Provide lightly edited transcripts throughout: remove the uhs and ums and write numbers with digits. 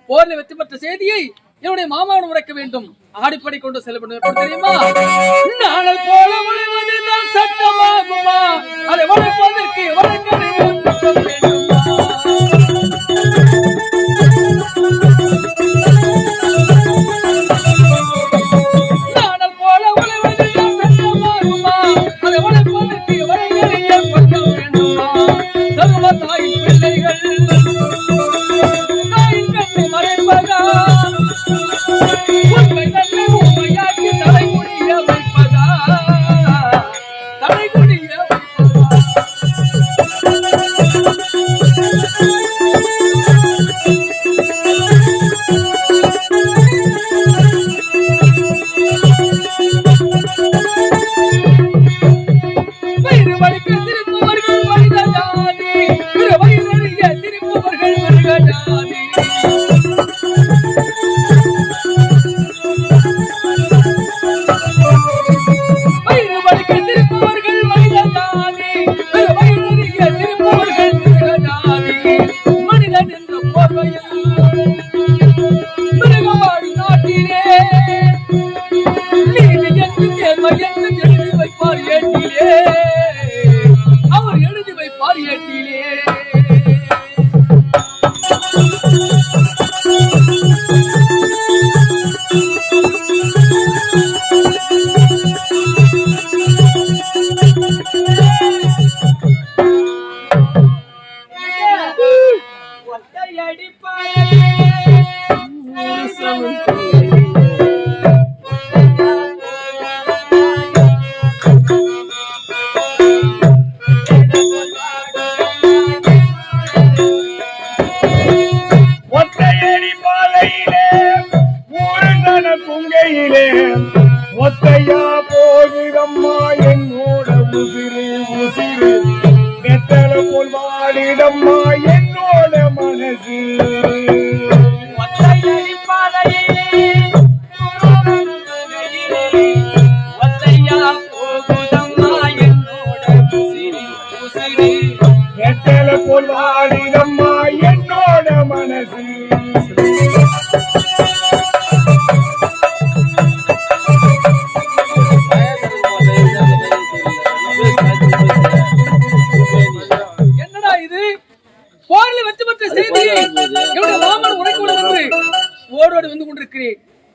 போர்ல வெற்றி பெற்ற செய்தியை என்னுடைய மாமாவிடம் உரைக்க வேண்டும். ஆடிப்படை கொண்டு செல்லப்படும் தெரியுமா? நாங்கள் போல ஒளிவதுதான் சட்டமாகுமா? அதை உழைப்பதற்கு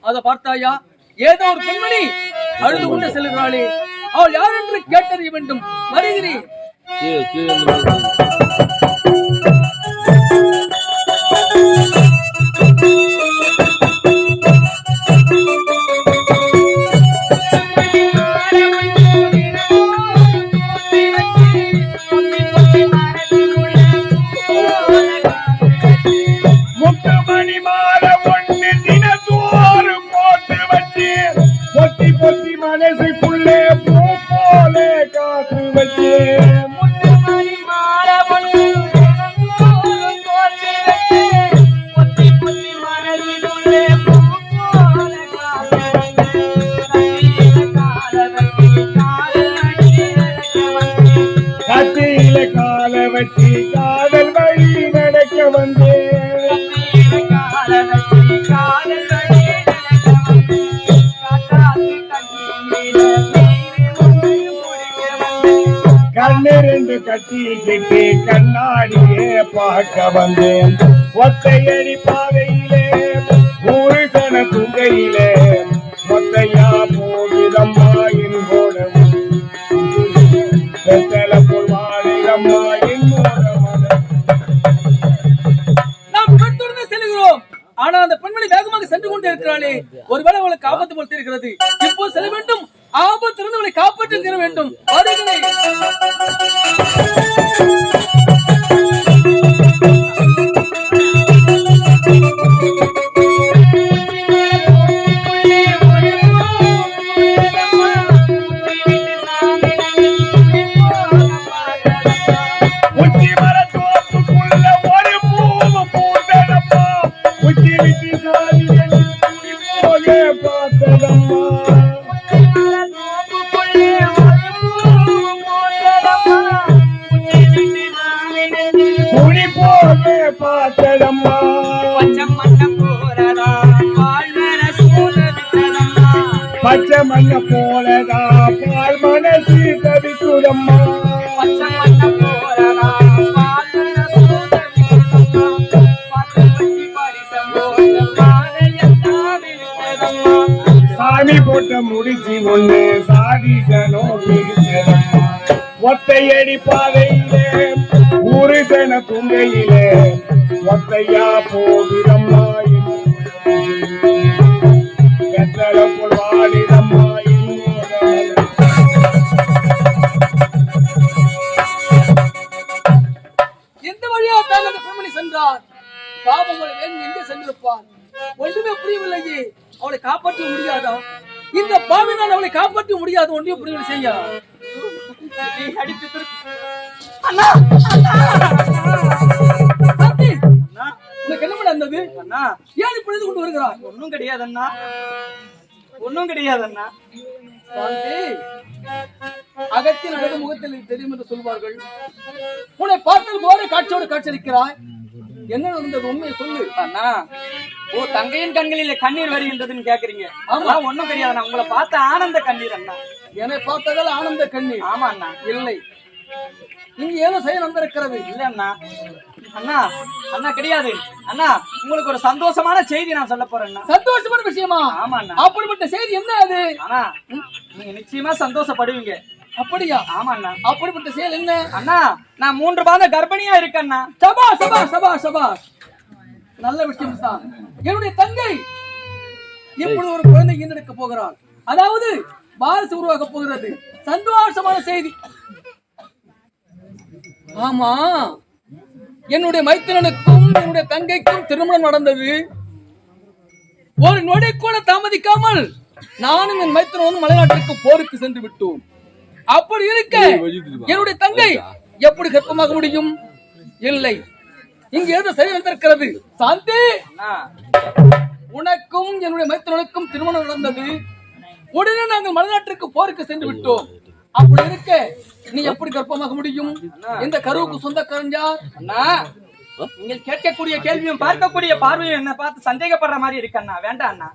அதை பார்த்தாயா? ஏதோ ஒரு பெண்மணி அழுது கொண்டு செல்கிறாளே, அவள் யார் என்று கேட்டறிய வேண்டும். வருகிறேன். காதல் வழி நடக்க வந்தேன். கண்ணிரண்டு கட்டிக்கிட்டு கண்ணாடியே பார்க்க வந்தேன் ஒத்தையடி பாதையிலே ஊருசன துங்கையிலே மொத்தையா போவிதம்மா என்போட போல் வாழிதம்மா என்போட ஆனா அந்த பெண்மணி வேகமாக சென்று கொண்டே இருக்கிறாளே, ஒருவேளை அவளுக்கு ஆபத்து போல் தெரிகிறது. இப்போ செல்ல வேண்டும், ஆபத்திலிருந்து அவளை காப்பாற்றி தர வேண்டும். பச்சை மண்ண போலதா பால் மனசு தவிக்குதம்மா சாமி போட்ட முடிச்சு ஒண்ணு சாதிசனோ பிடிச்சதம்மா ஒத்தையடி பாதையிலே ஊருசன துங்கையிலே ஒத்தையா போகிறம்மா எந்த வழியா தான் அந்த பெண்மணி சென்றார்? பாவங்களை எங்கே சென்றிருப்பான்? ஒன்றுமே புரியவில்லையே. அவளை காப்பாற்ற முடியாதா? இந்த பாவினால் அவளை காப்பாற்ற முடியாது. ஒன்றையும் புரியவில்லை செய்ய உனக்கு என்ன நடந்தது? ஏன் இப்படி கொண்டு வருகிறார்? ஒன்னும் கிடையாதண்ணா, ஒன்னும் கிடையாதண்ணா. அகத்தில் அழகு முகத்தில் தெரியும் என்று சொல்வார்கள். உன்னை பார்த்தால் போற காட்சியோடு காட்சியளிக்கிறாய். என்ன நடந்தது? உண்மையை சொல்லு அண்ணா. ஓ, தங்கையின் கண்களில் கண்ணீர் வருகின்றதுன்னு கேக்குறீங்க? ஆமா, ஒன்னும் கிடையாதுண்ணா. உங்களை பார்த்த ஆனந்த கண்ணீர் அண்ணா. என்னை பார்த்ததால் ஆனந்த கண்ணீர்? ஆமா அண்ணா. இல்லை, இங்க ஏதோ செயல் வந்திருக்கிறது. இல்ல அண்ணா. அண்ணா அண்ணா கிடையாது அண்ணா. உங்களுக்கு ஒரு சந்தோஷமான செய்தி நான் சொல்ல போறேன். சந்தோஷமான விஷயமா? ஆமா அண்ணா. அப்படிப்பட்ட செய்தி என்ன அது? அண்ணா, நீங்க நிச்சயமா சந்தோஷப்படுவீங்க. அப்படியா? ஆமா அண்ணா. அப்படிப்பட்ட செயல் என்ன? அண்ணா, நான் 3 மாத கர்ப்பிணியா இருக்கேன்னா. சபா சபா சபா சபா, நல்ல விஷயம் தான். என்னுடைய தங்கை இப்படி ஒரு குழந்தை ஈன்றெடுக்க போகிறாள். அதாவது வாரிசு உருவாக்க போகிறது. சந்தோஷமான செய்தி. ஆமா, என்னுடைய மைத்திரனுக்கும் என்னுடைய தங்கைக்கும் திருமணம் நடந்தது. ஒரு நொடி கூட தாமதிக்காமல் நானும் என் மைத்திரனும் மலைநாட்டிற்கு போருக்கு சென்று விட்டோம். அப்படி இருக்க என்னுடைய தங்கை எப்படி கர்ப்பமாக முடியும்? இல்லை, இங்கு ஏதோ சரி வந்திருக்கிறது. சாந்தி, உனக்கும் என்னுடைய மைத்திரனுக்கும் திருமணம் நடந்தது. உடனே நாங்கள் மலைநாட்டிற்கு போருக்கு சென்று விட்டோம். அப்படி இருக்க நீ எப்படி கர்ப்பமாக முடியும்? இந்த கருவுக்கு சொந்தக்காரன் யார்? அண்ணா, நீங்கள் கேட்கக்கூடிய கேள்வியும் பார்க்கக்கூடிய பார்வையும் என்ன பார்த்து சந்தேகப்படுற மாதிரி இருக்கு அண்ணா. வேண்டாம் அண்ணா.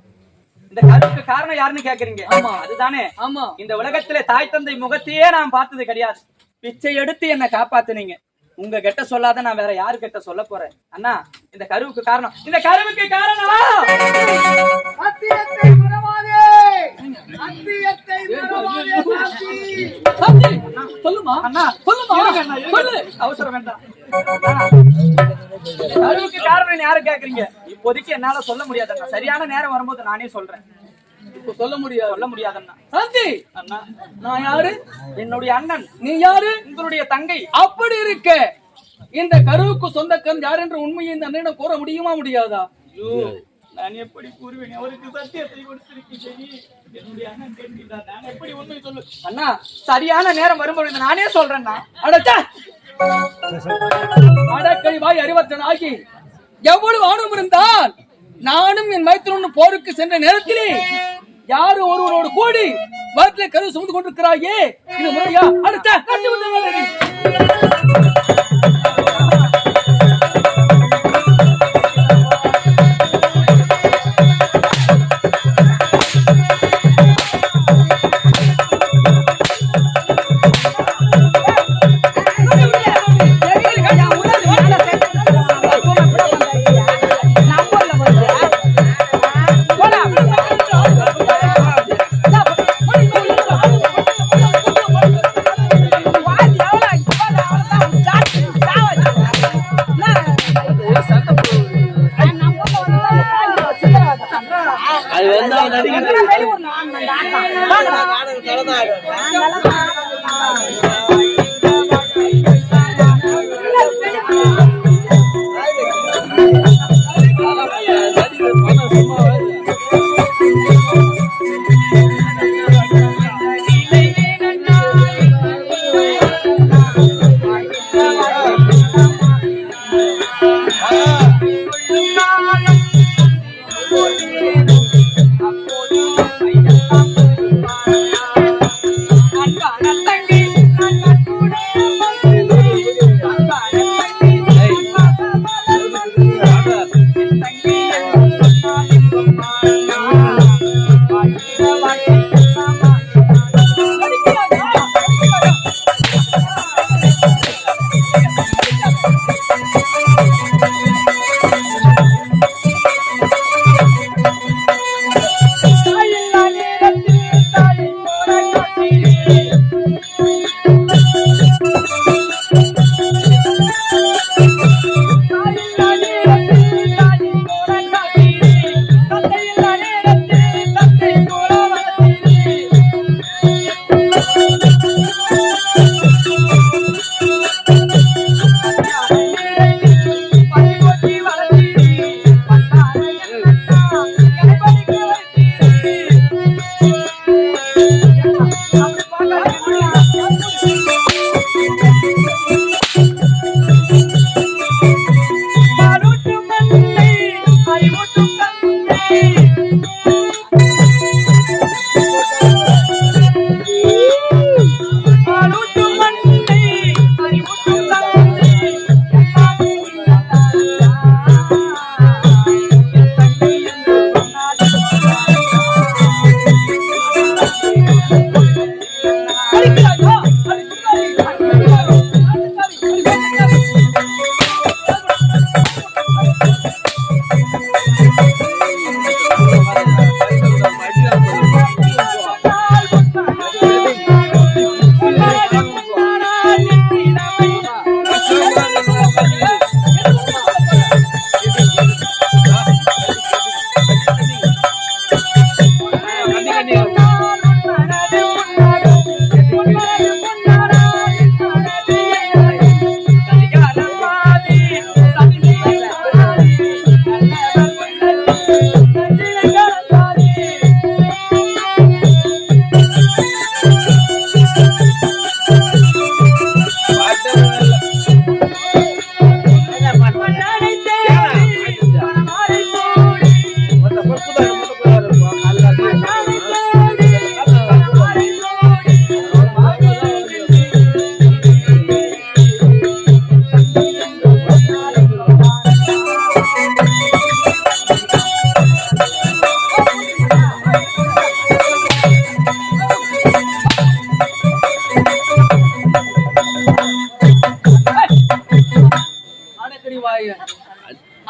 இந்த கருவுக்கு காரணம் யாருன்னு கேக்குறீங்க? ஆமா, அதுதானே. ஆமா. இந்த உலகத்திலே தாய் தந்தை முகத்தையே நான் பார்த்தது கிடையாது. பிச்சை எடுத்து என்ன காப்பாத்துனீங்க. உங்க கிட்ட சொல்லாத நான் வேற யாரு கிட்ட சொல்ல போறேன்? அண்ணா, இந்த கருவுக்கு காரணம், இந்த கருவுக்கு காரணம் சொல்லுமா அண்ணா, சொல்லுமா. அவசரம் வேண்டாம். கருவுக்கு காரணம் யாரு கேக்குறீங்க? இப்போதைக்கு என்னால சொல்ல முடியாது அண்ணா. சரியான நேரம் வரும்போது நானே சொல்றேன். இப்ப சொல்ல முடியாதண்ணா. சாந்தி, அண்ணா, நான் யாரு? என்னுடைய அண்ணன். நீ யாரு? உங்களுடைய தங்கை. அப்படி இருக்க இந்த கருவுக்கு சொந்தக்காரன் யார் என்ற உண்மையை இந்த அண்ணனிடம் கூற முடியுமா முடியாதா? நான் எப்படி கூறுவேன்? அவருக்கு சத்தியத்தை கொடுத்திருக்கீங்க. என்னுடைய அண்ணன் கேட்கிறார், நான் எப்படி உண்மை சொல்லு? அண்ணா, சரியான நேரம் வரும்போது நானே சொல்றேன்னா. அடக்கழிவாய் அறிவற்றன் ஆகி எவ்வளவு ஆணவம் இருந்தால் நானும் என் மைத்திரனும் போருக்கு சென்ற நேரத்திலே யாரு ஒருவரோடு கூடி வயிற்றிலே கரு சுமந்து கொண்டிருக்கிறாயே, இது முறையா? அடுத்த கட்டி விட்டு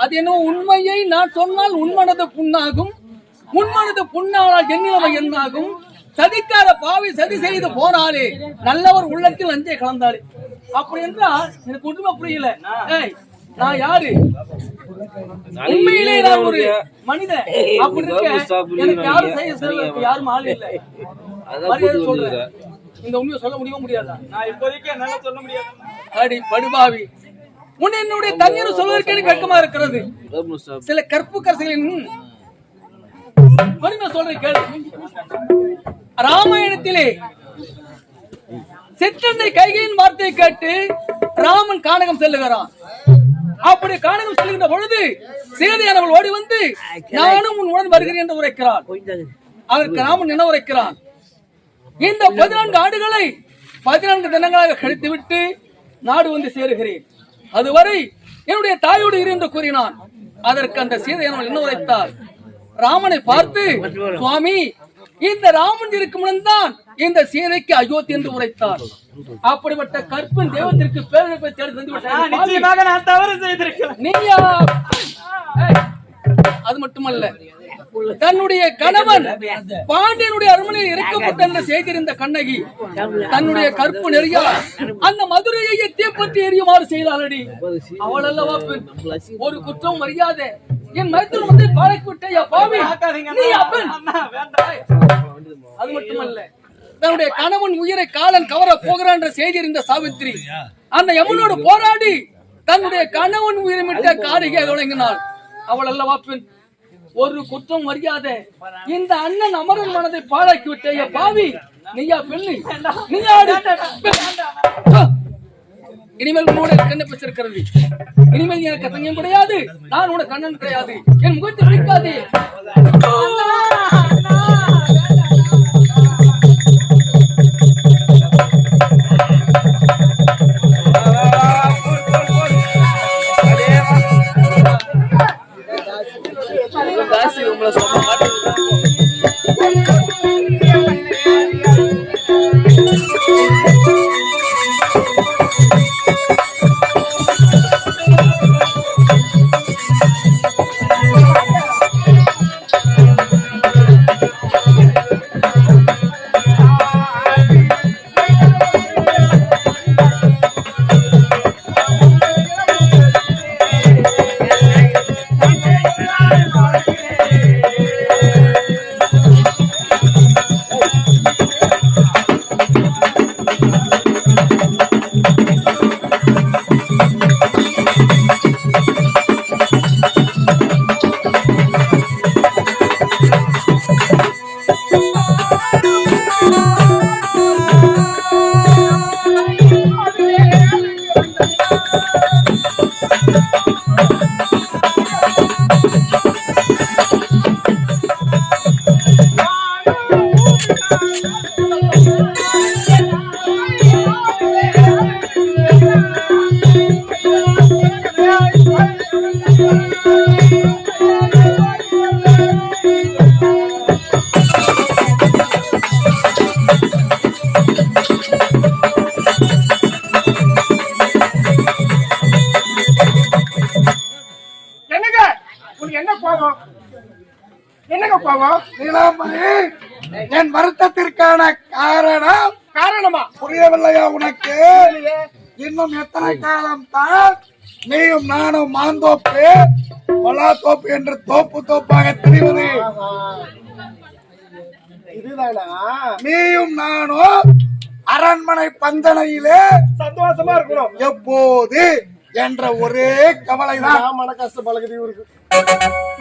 அது என்ன உண்மையை நான் சொன்னால் உன்மனது புண்ணாகும், உன்மனது புண்ணானால் எண்ணிலவை என்னாகும். சதிக்காத பாவி சதி செய்து போனாலே நல்லவர் உள்ளத்தில் அஞ்சே கலந்தாலே. அப்படி என்றால் எனக்கு உண்மை புரியல. நான் யாரு? உண்மையிலே நான் ஒரு மனிதன். அப்படி இருக்க எனக்கு யாரும் செய்ய சொல்ல யாரும் ஆள் இல்லை. சொல்றேன், இந்த உண்மையை சொல்ல முடியவும் முடியாதா? நான் இப்போதைக்கு என்னால சொல்ல முடியாது. அடி படுபாவி, உன் என்னுடைய தண்ணீர் சொல்வதற்கு எனக்கு வெட்கமா இருக்கிறது. சில கற்பு கரசிகளின் வறுமை சொல்றேன் கேளு. ராமாயணத்திலே சிற்றன்னை கைகையின் வார்த்தையை கேட்டு ராமன் கானகம் செல்லுகிறான். அப்படி கானகம் செல்லுகின்ற பொழுது சீதையானவள் ஓடி வந்து நானும் உன் உடன் வருகிறேன் என்று உரைக்கிறான். அதற்கு ராமன் என்ன உரைக்கிறான்? இந்த 14 ஆண்டுகளை 14 தினங்களாக கழித்துவிட்டு நாடு வந்து சேருகிறேன். அதுவரை என்னுடைய தாயோடு இரு என்று கூறினான். அதற்கு அந்த சீதையானவள் என்ன உரைத்தார்? ராமனை பார்த்து, சுவாமி, இந்த ராமன் இருக்கும் இடம்தான் இந்த சீதைக்கு அயோத்தி என்று உரைத்தார். அப்படிப்பட்ட கற்பன் தெய்வத்திற்கு பேரழிப்பை தேடி வந்து நிச்சயமாக நான் தவறு செய்திருக்கிறேன். நீயா? அது மட்டுமல்ல, தன்னுடைய கணவன் பாண்டியனுடைய அரண்மனையில் இறக்கப்பட்ட அந்த செய்திருந்த கண்ணகி தன்னுடைய கற்பு நெறியா அந்த மதுரையை தீப்பற்றி எரியுமாறு செய்தாளடி. அவள் அல்லவா ஒரு குற்றம் மரியாதை என் மைத்துனன் வந்து பாலைக்கு விட்டேயா பாவி. பார்க்காதீங்க நீ அண்ணா. அப்பன். அண்ணா, வேண்டாம். அது மட்டுமல்ல, தன்னுடைய கணவன் உயிரை காலன் கவர போகிறான் என்ற செய்தி இருந்த சாவித்திரி அந்த யமனோடு போராடி தன்னுடைய கணவன் உயிரை விட்ட காரிகை தொடங்கினாள். அவள் அல்லவா பெண். ஒரு குற்றம் அறியாத இந்த அண்ணன் அமரன் மனதை பாழாக்கி விட்டேய பாவி. நீயா பெண்ணு, நீயா இனிமேல் உன்னோட கண்ணை பிடிச்சிருக்கிறது. இனிமேல் எனக்கு தங்கம் கிடையாது, நான் உனக்கு கண்ணன் கிடையாது. என் முகத்தை பிடிக்காதே. என் வருத்தத்திற்கான காரணமா புரியவில்லையா உனக்கு? இன்னும் எத்தனை காலம் தான் நீயும் நானும் மாந்தோப்பு பலாத்தோப்பு என்று தோப்பு தோப்பாக தெரிவது? இதுதானா நீயும் நானும் அரண்மனை பந்தனையிலே சந்தோஷமா இருக்கணும் எப்போது என்ற ஒரே கவலைதான். மன கஷ்டம் பழகுது இவருக்கு.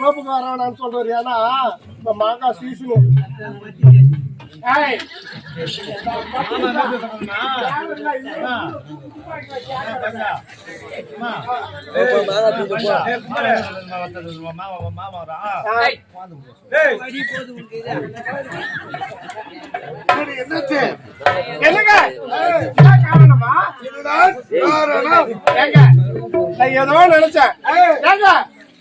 கோப்புக்கு வரான்னு சொல்றாரு. ஏன்னா இப்ப மாங்கா சீசனு. என்னங்க காரணமா? இதுதான் காரணம். ஏதோ நினைச்சேன்.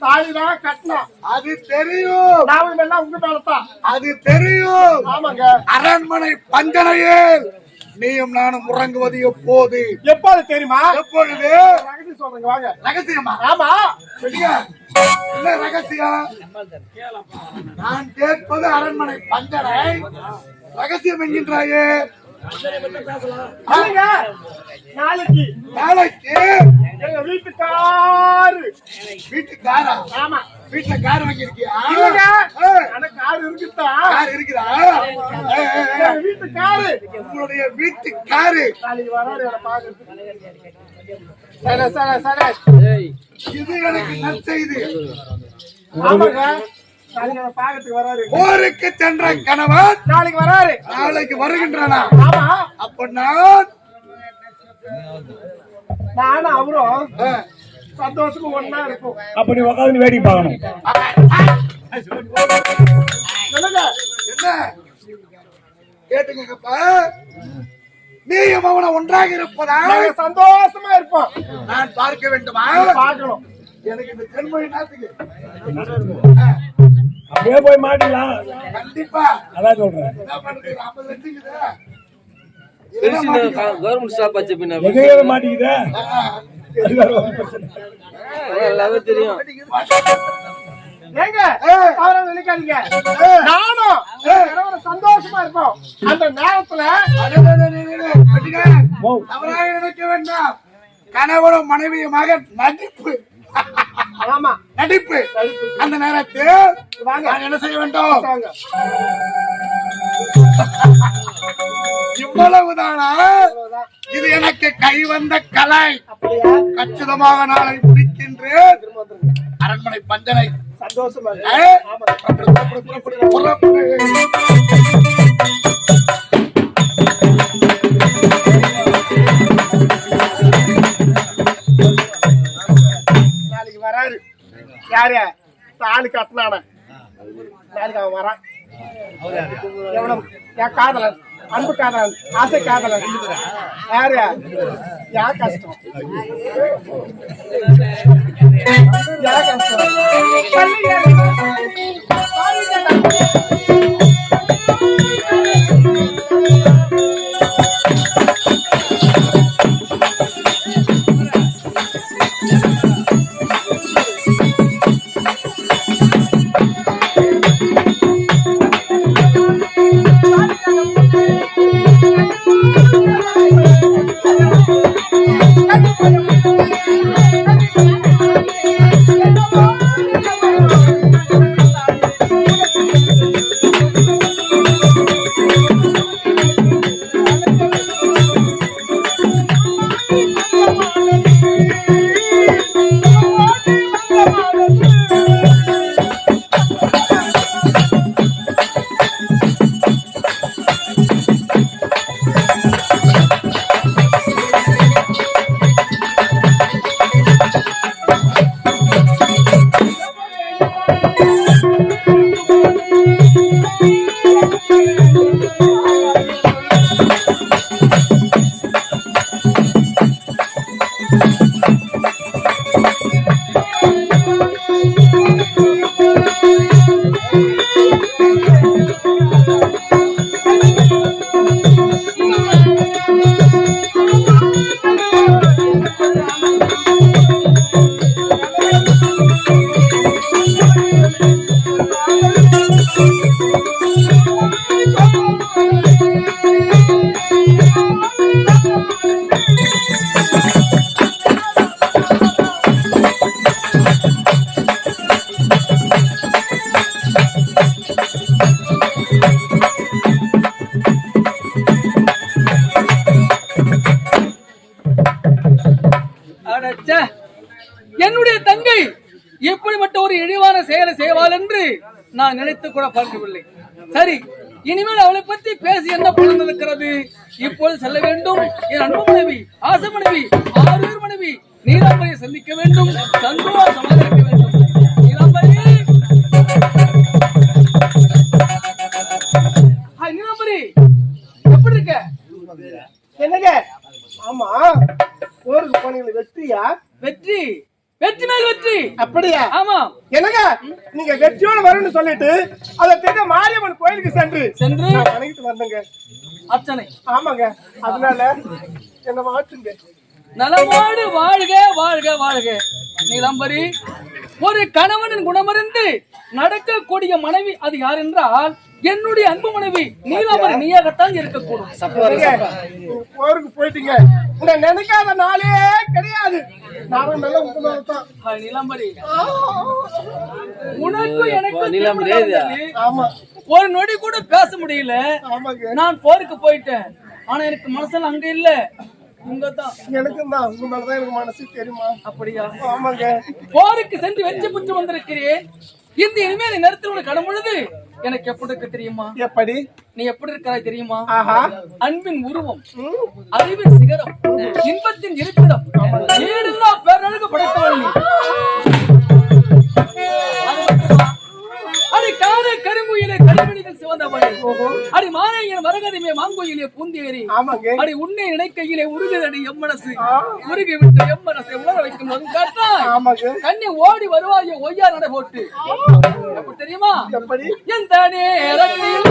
தாலிதான் கட்டணும். அது தெரியும். நாம எல்லாம் உங்க மேலதான். அது தெரியும். ஆமாங்க. அரண்மனை பஞ்சனையில் நீயும் நானும் உறங்குவது எப்போது? எப்போது தெரியுமா? எப்பொழுது? ரகசியம் சொல்றீங்க வாங்க. ரகசியமா? ஆமா. சொல்லுங்க. என்ன ரகசியம்? நான் கேட்பது அரண்மனை பஞ்சனை. ரகசியம் என்கின்றாயே. நாளைக்கு நாளைக்கு எங்க வீட்டுக்காரா? ஆமா. வீட்டுல கார் வாங்கிருக்கியா? கார் இருக்குதா? கார் இருக்குதா? வீட்டுக்காரு. உங்களுடைய வீட்டுக்காரு நாளைக்கு வராரு பாக்குறது. இது எனக்கு நற்செய்தி. ஆமாங்க. போருக்கு சென்ற கணவன் நாளைக்கு வராரு. நாளைக்கு வருகின்றனா? ஆமா. அப்ப நானும் அவரும் சந்தோஷமா ஒன்னா இருக்கும். அப்படி உட்காந்து வேடிக்கை பார்க்கணும். என்ன கேட்டுங்கப்பா. நீயும் அவனை ஒன்றாக இருப்பதா சந்தோஷமா இருப்போம். நான் பார்க்க வேண்டுமா? பார்க்கணும். எனக்கு இந்த ஜென்ம நாட்டுக்கு அப்படியே போய் மாட்டலாம். கண்டிப்பா அதான் சொல்றேன். கவர்மெண்ட் ஸ்டாப் ஆச்சு மாட்டேங்குது. எல்லாமே தெரியும். நினைக்காதீங்க. நானும் சந்தோஷமா இருப்போம். அந்த நேரத்துல அவராக நினைக்க வேண்டாம். கணவனும் மனைவியுமாக நடிப்பு. ஆமா நடிப்பு. அந்த நேரத்தில் நான் என்ன செய்ய வேண்டும்? இவ்வளவுதானா? இது எனக்கு கைவந்த கலை. கச்சிதமாக நாளை முடிக்கின்றேன். அரண்மனை பஞ்சனை சந்தோஷமா நாளைக்கு வராரு. யாரு? தாலி கட்டினான நாளைக்கு அவன் வரான். எவனும் என் காதலன், அன்பு காதலன், ஆசை காதலன். யாரு? யார் கஷ்டம்? யார் கஷ்டம்? என்னுடைய தங்கை எப்படிப்பட்ட ஒரு இழிவான செயலை செய்வாள் என்று நான் நினைத்து கூட பார்க்கவில்லை. சரி, இனிமேல் அவளை பற்றி பேசி என்ன பலன் இருக்கிறது? இப்போது செல்ல வேண்டும். என் அன்பு மனைவி, ஆசை மனைவி, ஆரூர் மனைவி நீலாம்பரியை சந்திக்க வேண்டும். சந்தோஷமாக இருக்க வேண்டும். நீலாம்பரி, நீலாம்பரி எப்படி இருக்க? என்னங்க? ஆமா, போருக்கு போனீங்க. வெற்றியா? வெற்றி, வெற்றி மேல் வெற்றி. அப்படியா? ஆமா. என்னங்க, நீங்க வெற்றியோட வரணும்னு சொல்லிட்டு அதை தெரிஞ்ச மாரியம்மன் கோயிலுக்கு சென்று வணங்கிட்டு வந்தங்க. அர்ச்சனை. ஆமாங்க, அதனால என்ன மாற்றுங்க. நலமோடு வாழ்க வாழ்க வாழ்க. நீலாம்பரி, ஒரு கணவனின் குணமறிந்து நடக்கக்கூடிய மனைவி அது யார் என்றால் என்னுடைய அன்பு மனைவி நீலாம்பரி நீயாகத்தான் இருக்கக்கூடும். போருக்கு போயிட்டீங்க, உன்னை நினைக்காத நாளே கிடையாது. நானும் நல்ல உத்தமத்தான். நீலாம்பரி, உனக்கும் எனக்கு ஆமா, ஒரு நொடி கூட பேச முடியல. நான் போருக்கு போயிட்டேன், ஆனா எனக்கு மனசுல அங்க இல்ல, இங்கதான். எனக்கும் தான் உங்க மேலதான் எனக்கு மனசு தெரியுமா? அப்படியா? ஆமாங்க. போருக்கு சென்று வெற்றி பெற்று வந்திருக்கிறேன். இந்த இனிமேல் நேரத்தில் உனக்கு கடும் பொழுது எனக்கு எப்படி இருக்கு தெரியுமா? எப்படி? நீ எப்படி இருக்கிறாய் தெரியுமா? அன்பின் உருவம், அறிவின் சிகரம், இன்பத்தின் இருப்பிடம், ஏடுல்லா பேரழகு படைத்தவள் நீ. அடி காரை கருங்குயிலே கருமணிகள் சிவந்தவளே, அடி மானையன் வரகதிமே மாங்கோயிலே பூந்தேரி. அடி உன்னை நினைக்கையிலே உருகுதடி எம்மனசு, உருகி விட்டு எம்மனசை உணர வைக்கும் கண்ணி ஓடி வருவாய ஒய்யா நட போட்டு. தெரியுமா? எந்த நேரத்தில்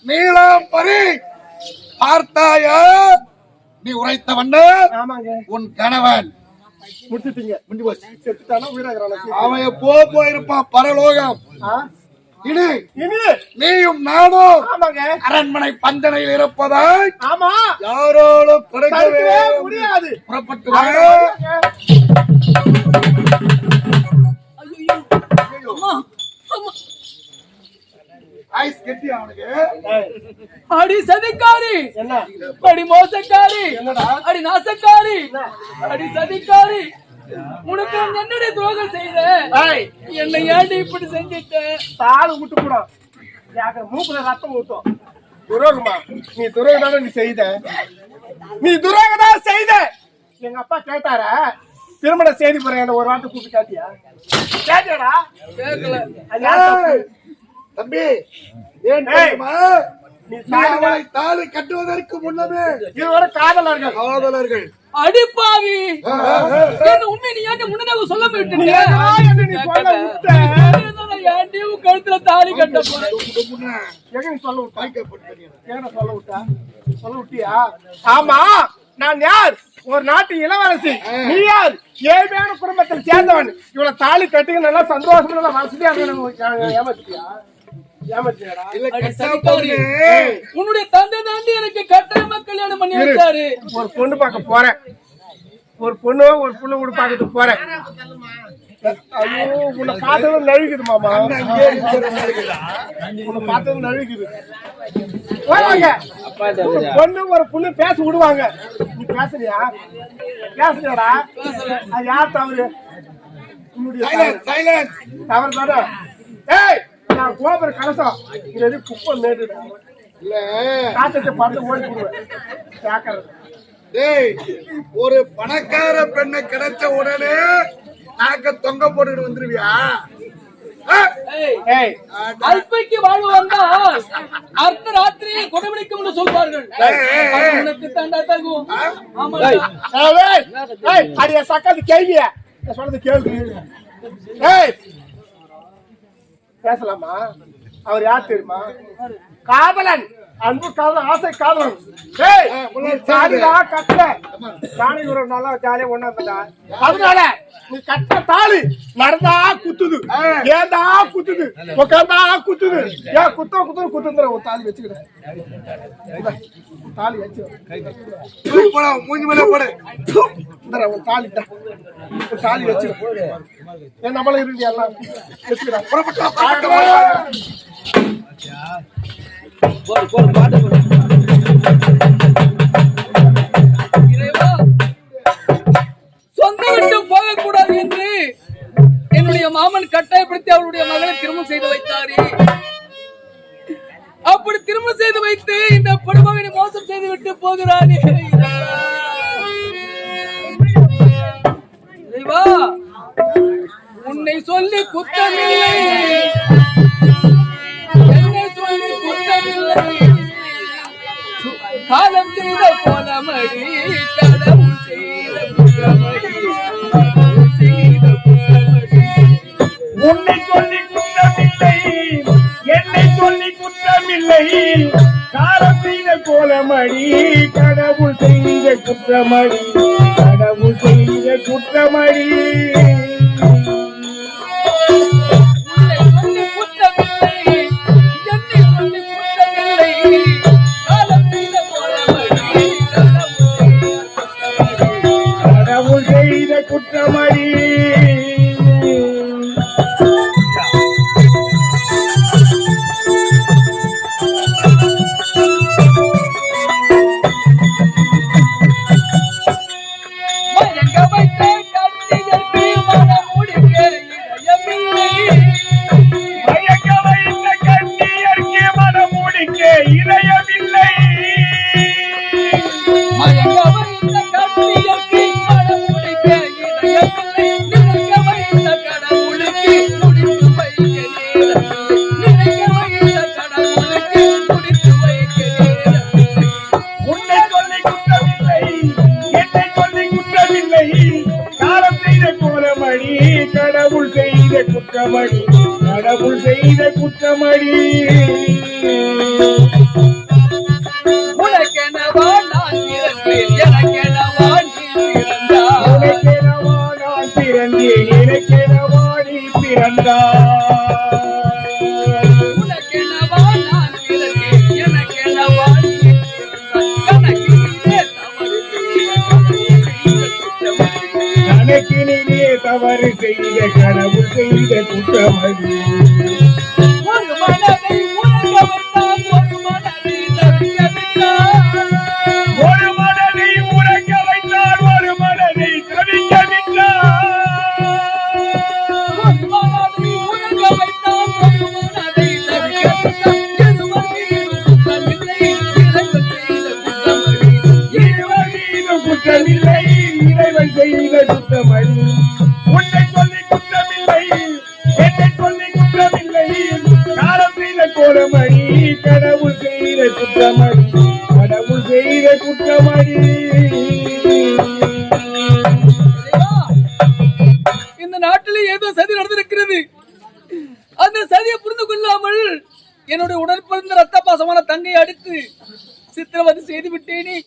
நீலாம்பரி பார்த்தாயா? நீ உரைத்த வண்ண உன் கணவன் முடிச்சிட்டீங்க. முடிஞ்சு போச்சு. செத்துட்டானா உயிராகிறானா? அவன் எப்போ போயிருப்பான் பரலோகம். இனி இனி நீயும் நானும் ஆமாங்க அரண்மனை பந்தனையில் இருப்பதாய் ஆமா யாரோடும் தடுக்கவே தொடங்கவே முடியாது. புறப்பட்டு வா. அம்மா, அம்மா. ஐஸ் கட்டி அவனுக்கு. அடி சதிக்காரி, என்ன அடி மோசக்காரி, என்னடா? அடி நாசக்காரி, அடி சதிக்காரி, உனக்கு நான் என்னடி துரோகம் செய்த? ஏய், என்னை ஏன்டி இப்படி செஞ்சிட்ட? தாழ விட்டு கூட யாக்க மூக்குல ரத்தம் ஊத்தும். துரோகமா? நீ துரோகம் நீ செய்த. நீ துரோகம் தான் செய்த. எங்க அப்பா கேட்டாரா திருமண செய்தி போறேன் ஒரு வார்த்தை கூப்பிட்டு காட்டியா? கேட்டியாடா? கேட்கல. அது யார் தப்பு? தம்பி ஏன் தெரியுமா? நீ அவளை தாலி கட்டுவதற்கு முன்னமே இதுவரை காதலர்கள் காதலர்கள். அடிப்பாவி, என்ன உண்மை நீ ஏன்டி முன்னதாக சொல்ல நீ போயிட்டு? ஏதோ என்று நீ சொல்ல விட்ட. ஏன்டி உன் கழுத்துல தாலி கட்ட போற? எங்க நீ சொல்ல விட்ட? ஏன் சொல்ல விட்டா? சொல்ல விட்டியா? ஆமா, நான் யார்? ஒரு நாட்டு இளவரசி. நீ யார்? ஏழ்மையான குடும்பத்தில் சேர்ந்தவன். இவ்வளவு தாலி கட்டிங்க நல்லா சந்தோஷமா நல்லா வசதியா ஏமாத்தியா? ஏமாத்தியாடா? இல்ல அடி கட்டா சதிக்காரி, பொண்ணு. உன்னுடைய தந்தை தாண்டி எனக்கு கட்டாயமா கல்யாணம் பண்ணி வச்சாரு. ஒரு பொண்ணு பார்க்க போறேன். ஒரு புண்ணு கூட பார்க்கறதுக்கு போறேன். ஐயோ, உன்னை பார்த்ததும் நழுகுது மாமா. உன்னை பார்த்ததும் நழுகுது. போறாங்க. ஒரு பொண்ணு ஒரு புண்ணு பேச விடுவாங்க. நீ பேசுறியா? பேசுறியாடா? அது யார் தவறு? உன்னுடைய தவறு. சைலன்ஸ். தவறு தானே? ஏய், நான் கோபுர கலசம் இது குப்பை மேடு இல்ல காத்தத்தை பார்த்து ஓடி போடுவேன். கேட்கறது டேய், ஒரு பணக்கார பெண்ணை கிடைச்ச உடனே நாக்க தொங்க போட்டுட்டு வந்துருவியா? ஏய், ஏய் அல்பைக்கு வாழ்வு வந்தா அர்த்த ராத்திரியை கொடுமணிக்கும் சொல்வார்கள். அது உனக்கு தாண்டா தகும். ஆமாடா. அடிய சக்காது கேள்விய சொல்றது கேள்வி. ஏய், பேசலாமா? அவர் யார் தெரியுமா? காதலன், அன்பு காதலன், ஆசை காதலன். ஏய், தாலிடா கட்டல. தாலி ஒரு நல்லா ஜாலியா ஒண்ணா இருந்தா அதனால நீ கட்ட தாலி நடந்தா குத்துது, ஏந்தா குத்துது, உட்காந்தா குத்துது. ஏன் குத்துற ஒரு தாலி வச்சுக்கிறேன். தாலி வச்சு போடா, மூஞ்சி மேல போடு. ஒரு தாலி தான். தாலி வச்சு ஏன் நம்மள இருந்து எல்லாம் வச்சுக்கிறேன். போடு போடு பாட்டு போடு. இறைவா, சொந்த விட்டு போகக்கூடாது என்று என்னுடைய மாமன் கட்டாயப்படுத்தி அவருடைய மகளை திருமணம் செய்து வைத்தாரே. அப்படி திருமணம் செய்து வைத்து இந்த படுமகனை மோசம் செய்து விட்டு போகிறானே. இறைவா, உன்னை சொல்லி குத்தமில்லை, என்னை சொல்லி குத்தமில்லை. காலம் செய்த போனமடி, கடவுள் செய்த குற்றமடி, கடவுள் செய்த குற்றமடி. உன்னை சொல்லி குற்றமில்லை, என்னை சொல்லி குற்றமில்லை. காலம் செய்த கோலமடி, கடவுள் செய்த குற்றமடி, கடவுள் செய்த குற்றமடி. உன்னை சொல்லி குற்றமில்லை, என்னை சொல்லி குற்றமில்லை. காலம் செய்த போனமடி, கடவுள் செய்த குற்றமடி. கடவுள் செய்த குற்றமடி. கடவுள் செய்த குற்றமடி. உனக்கெனவா நான் பிறந்தேன், எனக்கெனவா நீ பிறந்தாய். உனக்கெனவா நான் பிறந்தேன், எனக்கெனவா நீ பிறந்தாய். உனக்கெனவா நான் பிறந்தேன், எனக்கெனவா நீ பிறந்தாய். கணக்கினிலே தவறு செய்த கடவுள் செய்த குற்றமடி. ஒரு மனதை உறங்க வைத்தான், ஒரு மனதை தவிக்க விட்டான். ஒரு மனதை உறங்க வைத்தால் ஒரு மனதை தவிக்க விட்டார். ஒரு மனதை உறங்க வைத்தான், ஒரு மனதை தவிக்க விட்டான். இருவர் மீதும் குற்றமில்லை, இருவர் மீதும் குற்றமில்லை, இறைவன் செய்த குற்றமடி. உன்னை சொல்லி குற்றமில்லை, என்னை சொல்லி குற்றமில்லை, காலம் செய்த கோலமடி, கடவுள் செய்த குற்றமடி, கடவுள் செய்த குற்றமடி. இந்த நாட்டிலே ஏதோ சதி நடந்திருக்கிறது. அந்த சதியை புரிந்து கொள்ளாமல் என்னுடைய உடற்பிறந்த ரத்த பாசமான தங்கையை அடித்து சித்திரவதை செய்து விட்டேனே.